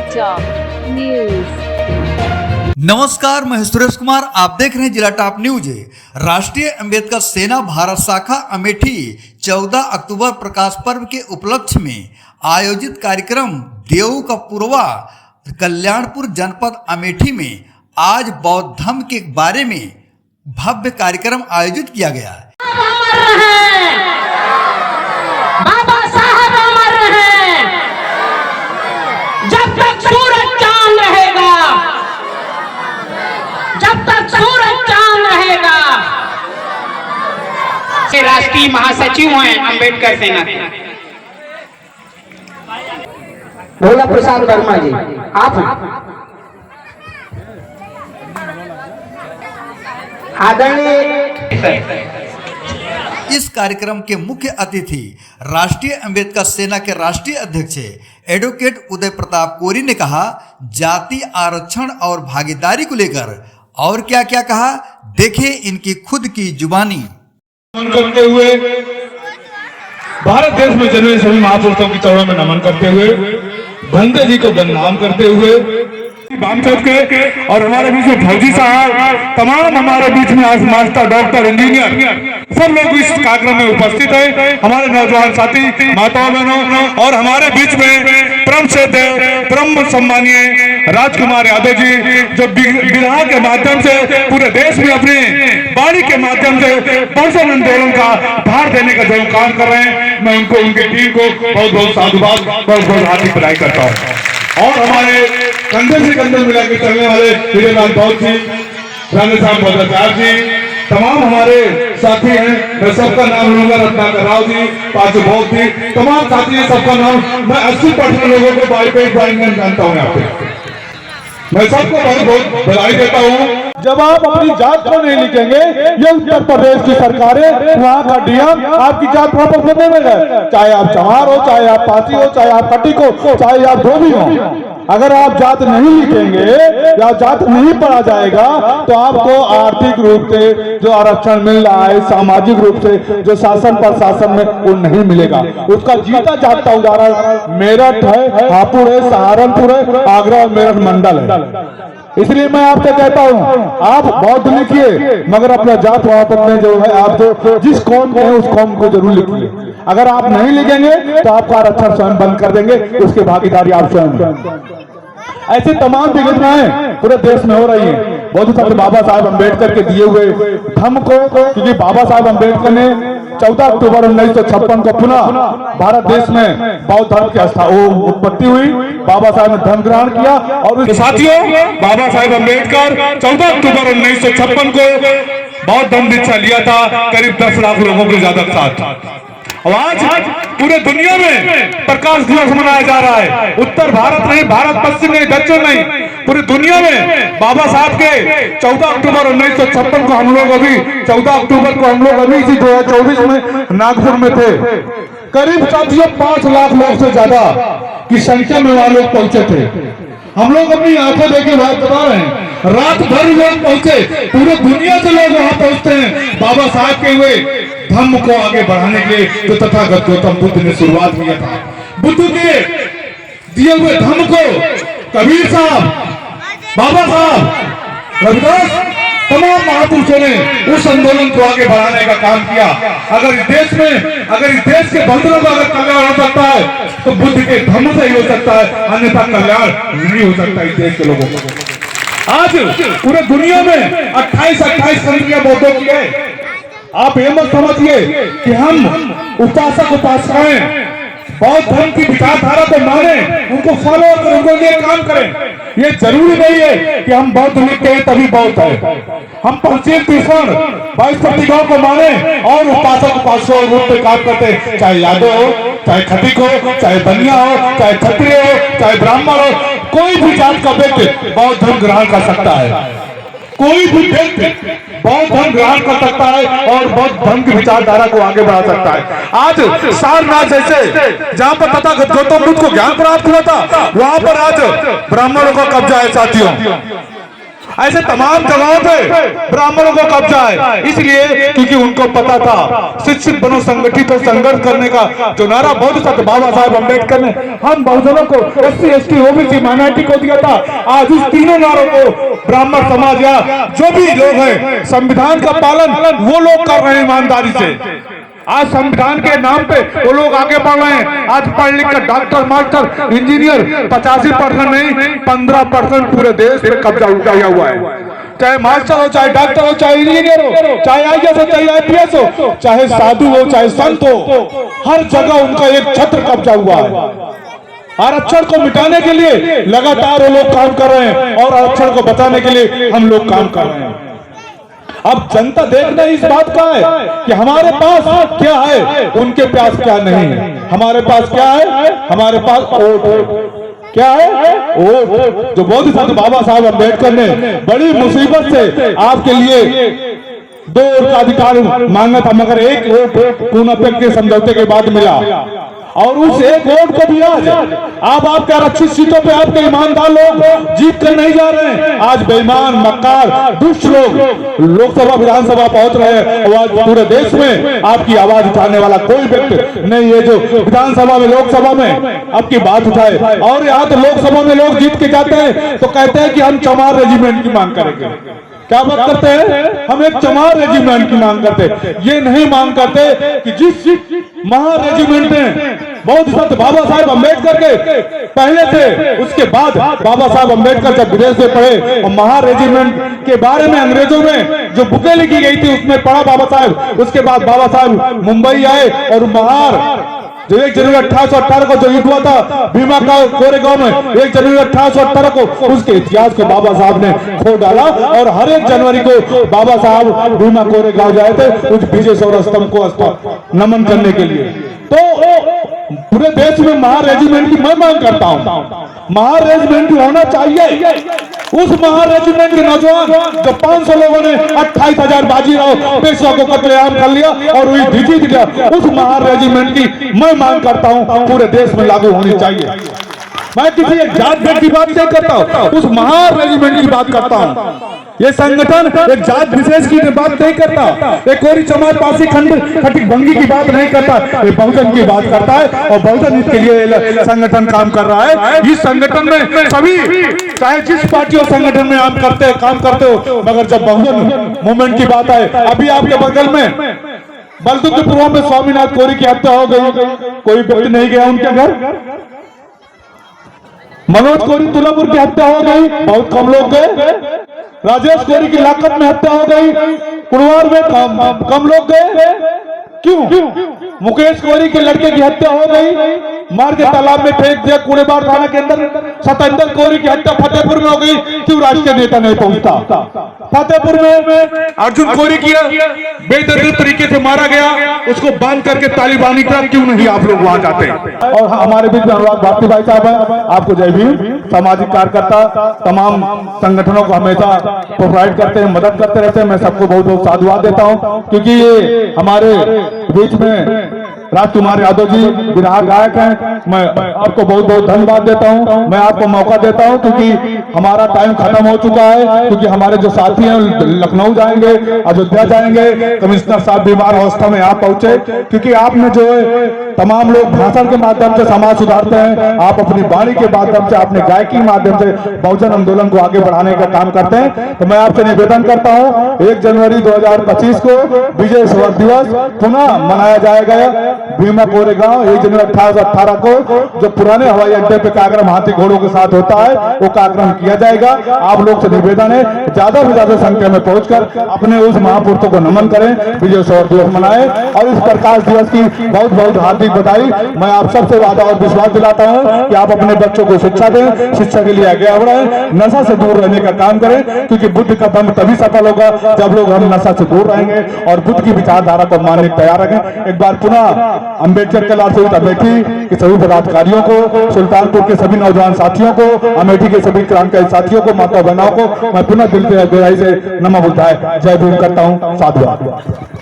Top news. नमस्कार, मैं सुरेश कुमार। आप देख रहे हैं जिला टॉप न्यूज। राष्ट्रीय अंबेडकर सेना भारत शाखा अमेठी 14 अक्टूबर प्रकाश पर्व के उपलक्ष्य में आयोजित कार्यक्रम देऊ का पूर्वा कल्याणपुर जनपद अमेठी में आज बौद्ध धर्म के बारे में भव्य कार्यक्रम आयोजित किया गया। बाबा साहब अमर हैं, जब तक सूरज चांद रहेगा, जब तक सूरज चांद रहेगा। से राष्ट्रीय महासचिव हैं अंबेडकर सेना के। भोला प्रसाद वर्मा जी, आप आदरणीय। इस कार्यक्रम के मुख्य अतिथि राष्ट्रीय अंबेडकर सेना के राष्ट्रीय अध्यक्ष एडवोकेट उदय प्रताप कोरी ने कहा, जाति आरक्षण और भागीदारी को लेकर और क्या क्या कहा, देखें इनकी खुद की जुबानी। करते हुए भारत देश में जन्मे सभी महापुरुषों की चरणों में नमन करते हुए, बंदे जी को बदनाम करते हुए के और हमारे बीच में फौजी साहब, तमाम हमारे बीच में आज मास्टर, डॉक्टर, इंजीनियर सब लोग इस कार्यक्रम में उपस्थित है। हमारे नौजवान साथी, माताओं बहनों और हमारे बीच में परम श्रद्धेय, परम सम्मानीय राजकुमार यादव जी, जो बिरहा के माध्यम से पूरे देश में अपनी वाणी के माध्यम से बहुजन आंदोलन का भार देने का जो काम कर रहे हैं, मैं उनको, उनकी टीम को बहुत बहुत साधुवाद, बहुत बहुत हार्दिक बधाई करता हूँ। और हमारे कंधे से कंधे मिलाकर चलने वाले विजयलाल गौर जी, रामेश्वर भद्राचार्य जी, तमाम हमारे साथी हैं। मैं सबका नाम लूंगा, रत्नाकर राव जी, पांचू बौद्ध जी, तमाम साथी हैं, सबका नाम मैं 80% लोगों को बाई पेट बाइंगन जानता हूँ। यहाँ पे मैं सबको बहुत बहुत बधाई देता हूँ। जब आप अपनी जात को नहीं लिखेंगे, ये उत्तर प्रदेश की सरकारें, वहाँ का डीएम आपकी जात वहाँ पर देगा, चाहे आप चमार हो, चाहे आप पासी हो, चाहे आप कटिक हो, चाहे आप धोबी हो। अगर आप जात नहीं लिखेंगे या जात नहीं पढ़ा जाएगा तो आपको आर्थिक रूप से जो आरक्षण मिल रहा है, सामाजिक रूप से जो शासन प्रशासन में, वो नहीं मिलेगा। उसका जीता जागता उदाहरण मेरठ है, हापुड़ है, सहारनपुर है, आगरा और मेरठ मंडल है। इसलिए मैं आपसे कहता हूँ, आप बौद्ध लिखिए, मगर अपना जात वहाँ में जो है, आप जो जिस कौम के हैं उस कौम को जरूर लिखिए। अगर आप नहीं लिखेंगे तो आपका आरक्षण स्वयं बंद कर देंगे, उसकी भागीदारी आप स्वयं। ऐसे तमाम विघटनाएं पूरे देश में हो रही हैं। बौद्ध संत बाबा साहब अम्बेडकर के दिए हुए धम्म को, क्योंकि बाबा साहब अम्बेडकर ने 14 अक्टूबर 1956 को पुनः भारत देश में बौद्ध धर्म की उत्पत्ति हुई। बाबा साहब ने धर्म ग्रहण किया और साथियों, बाबा साहेब अम्बेडकर 14 अक्टूबर 1956 को बौद्ध धर्म दीक्षा लिया था, करीब 10 लाख लोगों के ज्यादा साथ। और आज पूरे दुनिया में प्रकाश दिवस मनाया जा रहा है। उत्तर भारत नहीं, भारत पश्चिम नहीं, दक्षिण नहीं, पूरी दुनिया में बाबा साहब के 14 अक्टूबर 1956 को हम लोग अभी 14 अक्टूबर को हम लोग अभी इसी 2024 में नागपुर में थे। करीब साथियों 5 लाख लोग से ज्यादा की संख्या में वहां लोग पहुंचे थे। हम लोग अपनी आंखें देखे बात बता रहे हैं, रात भर लोग पहुंचे, पूरे दुनिया से लोग वहां पहुंचते हैं बाबा साहब के हुए धर्म को आगे बढ़ाने के लिए, जो तथागत गौतम बुद्ध ने शुरुआत किया था। बुद्ध के दिए हुए धर्म को कबीर साहब, बाबा साहब, रविदास, तमाम महापुरुषों ने उस आंदोलन को आगे बढ़ाने का काम किया। अगर इस देश में, अगर इस देश के बंदरों का अगर कल्याण हो सकता है तो बुद्ध के धर्म से ही हो सकता है, अन्यथा कल्याण नहीं हो सकता इस देश के लोगों को। आज पूरे दुनिया में 28 कंट्रियां बौद्धों की है। आप ये मत समझिए कि हम उपासक उपासकाएं बौद्ध धर्म की विचारधारा को माने, उनको फॉलो करें, उनको लिए काम करें। ये जरूरी नहीं है कि हम बौद्ध लिखते हैं तभी बौद्ध है। हम पश्चिम तीर्थन 22 प्रतिभाओं को माने और उपासक उपासकों रूप में काम करते हैं, चाहे यादव हो, चाहे खटिक हो, चाहे बनिया हो, चाहे क्षत्रिय हो, चाहे ब्राह्मण हो, कोई भी जात का व्यक्ति बौद्ध धर्म ग्रहण कर सकता है। कोई भी व्यक्ति बौद्ध धर्म ग्रहण कर सकता है और बौद्ध धर्म की विचारधारा को आगे बढ़ा सकता है। आज सारनाथ जैसे जहां पर तथागत गौतम बुद्ध को ज्ञान प्राप्त हुआ था, वहां पर आज ब्राह्मणों का कब्जा है साथियों। ऐसे तमाम जगहों पे ब्राह्मणों को कब्जा है, इसलिए क्योंकि क्योंकि उनको पता था शिक्षित बनो, संगठित हो, संघर्ष करने का जो नारा बोधिसत्व बाबा साहेब अम्बेडकर ने हम बहुजनों को, SC ST OBC माइनॉरिटी को दिया था, आज उस तीनों नारों को ब्राह्मण समाज या जो भी लोग हैं संविधान का पालन वो लोग कर रहे हैं ईमानदारी से। आज संविधान के नाम पे वो लोग आगे बढ़ रहे हैं। आज पढ़ लिख कर डॉक्टर, मास्टर, इंजीनियर 85% नहीं 15% पूरे देश पे कब्जा उठाया हुआ है। चाहे मास्टर हो, चाहे डॉक्टर हो, चाहे इंजीनियर हो, चाहे IAS हो, चाहे IPS हो, चाहे साधु हो, चाहे संत हो, हर जगह उनका एक छत्र कब्जा हुआ है। आरक्षण को मिटाने के लिए लगातार वो लोग काम कर रहे हैं और आरक्षण को बचाने के लिए हम लोग काम कर रहे हैं। अब जनता देखना इस बात का है कि हमारे पास क्या है, उनके पास क्या नहीं है। हमारे पास क्या है? हमारे पास वोट। क्या है? वोट। जो बोधिसत्व बाबा साहब अम्बेडकर ने बड़ी मुसीबत से आपके लिए 2 वोट का अधिकार मांगा था, मगर एक वोट पूना के समझौते के बाद मिला और उस एक वोट को भी आज आप आपके आरक्षित सीटों पे आपके ईमानदार लोग जीत कर नहीं जा रहे हैं। आज बेईमान, मक्कार, दुष्ट लोग लोकसभा, विधानसभा पहुंच रहे हैं और आज पूरे देश में आपकी आवाज उठाने वाला कोई व्यक्ति नहीं है जो विधानसभा में, लोकसभा में आपकी बात उठाए। और यहाँ तो लोकसभा में लोग जीत के जाते हैं तो कहते हैं कि हम चमार रेजिमेंट की मांग करेंगे। क्या बात करते हैं? हम एक चमार रेजिमेंट की मांग करते हैं। ये नहीं मांग करते कि जिस महा रेजिमेंट ने बोधिसत्व बाबा साहेब अम्बेडकर के पहले थे, उसके बाद बाबा साहेब अम्बेडकर जब विदेश से पढ़े और महा रेजिमेंट के बारे में अंग्रेजों में जो बुकें लिखी गई थी उसमें पढ़ा बाबा साहेब। उसके बाद बाबा साहेब मुंबई आए और महार जो 1 जनवरी 1818 को जो युद्ध हुआ था भीमा का कोरेगांव में, 1 जनवरी 1818 को उसके इतिहास को बाबा साहब ने खो डाला और हर 1 जनवरी को बाबा साहब भीमा कोरेगांव जाए थे उस विजय शौर्य स्तंभ को नमन करने के लिए। तो पूरे देश में महार रेजिमेंट की मैं मांग करता हूं, महार रेजिमेंट होना चाहिए। उस महार रेजिमेंट के नौजवान जो 500 लोगों ने 28,000 बाजीराव पेशवा को कत्लेआम कर लिया और वही जीत गया, उस महार रेजिमेंट की मैं मांग करता हूं पूरे देश में लागू होनी चाहिए। मैं किसी एक जात भेद की बात नहीं करता हूं, उस महार रेजिमेंट की बात करता हूं। ये संगठन एक जात विशेष की बात नहीं करता, एक कोरी चमार पासी खटिक भंगी की बात नहीं करता, ये बहुजन की बात करता है और बहुजन इसके लिए संगठन काम कर रहा है। इस संगठन में सभी, चाहे जिस पार्टी और संगठन में आप काम करते हो, मगर जब बहुजन मूवमेंट की बात आए, अभी आपके बगल में बलदुद्दपुर में स्वामीनाथ कोरी की हत्या हो गई, कोई व्यक्ति नहीं गया उनके घर। मनोज कोरी तुलापुर की हत्या हो गई, बहुत कम लोग गए। राजेश कोरी की लाकत में हत्या हो गई, कुड़वार में कम लोग गए। क्यों? मुकेश कोरी के लड़के की हत्या हो गई, मार के तालाब में फेंक दिया कूड़ेबार थाना के अंदर। सतेंद्र कोरी की हत्या फतेहपुर में हो गई, क्यों राष्ट्रीय नेता नहीं पहुंचता? फतेहपुर में अर्जुन कोरी की बेदर्दी तरीके से मारा गया, उसको बांध करके तालिबानी का, क्यों नहीं आप लोग वहां जाते? और हमारे बीच में अनुराग भारती भाई साहब है, आपको जय भीम। सामाजिक कार्यकर्ता तमाम संगठनों को हमेशा प्रोवाइड करते हैं, मदद करते रहते हैं। मैं सबको बहुत बहुत साधुवाद देता हूं क्योंकि ये हमारे बीच में राजकुमार यादव जी विधायक गायक हैं। मैं आपको बहुत बहुत धन्यवाद देता हूं। मैं आपको मौका देता हूं क्योंकि हमारा टाइम खत्म हो चुका है, क्योंकि हमारे जो साथी हैं लखनऊ जाएंगे, अयोध्या जाएंगे। कमिश्नर साहब बीमार अवस्था में यहाँ पहुंचे, क्योंकि आपने जो है तमाम लोग भाषण के माध्यम से समाज सुधारते हैं, आप अपनी वाणी के माध्यम से, अपने गायकी के माध्यम से बहुजन आंदोलन को आगे बढ़ाने का काम करते हैं। तो मैं आपसे निवेदन करता हूं 1 जनवरी 2025 को विजय शौर्य दिवस पुनः मनाया जाएगा भीमा कोरेगांव। 1 जनवरी 1818 को जो पुराने हवाई अड्डे पे कार्यक्रम हाथी घोड़ों के साथ होता है वो कार्यक्रम किया जाएगा। आप लोग से निवेदन है ज्यादा से ज्यादा संख्या में पहुंचकर अपने उस महापुरुषों को नमन करें, विजय शौर्य दिवस मनाएं। और इस प्रकाश दिवस की बहुत बहुत हार्दिक बधाई। मैं आप सबसे वादा और विश्वास दिलाता हूं कि आप अपने बच्चों को शिक्षा दें, शिक्षा के लिए आगे बढ़ें, नशा से दूर रहने का काम करें, क्योंकि बुद्ध का दम तभी सफल होगा जब लोग हम नशा से दूर रहेंगे और बुद्ध की विचारधारा को मानने को तैयार रखें। एक बार पुनः अम्बेडकर के लाल अमेठी के सभी पदाधिकारियों को, सुल्तानपुर के सभी नौजवान साथियों को, अमेठी के सभी क्रांतिकारी साथियों को, माता बहनों को मैं पुनः दिल से गहराई से नमन बुद्धाय जय भीम करता हूँ। साधुवाद।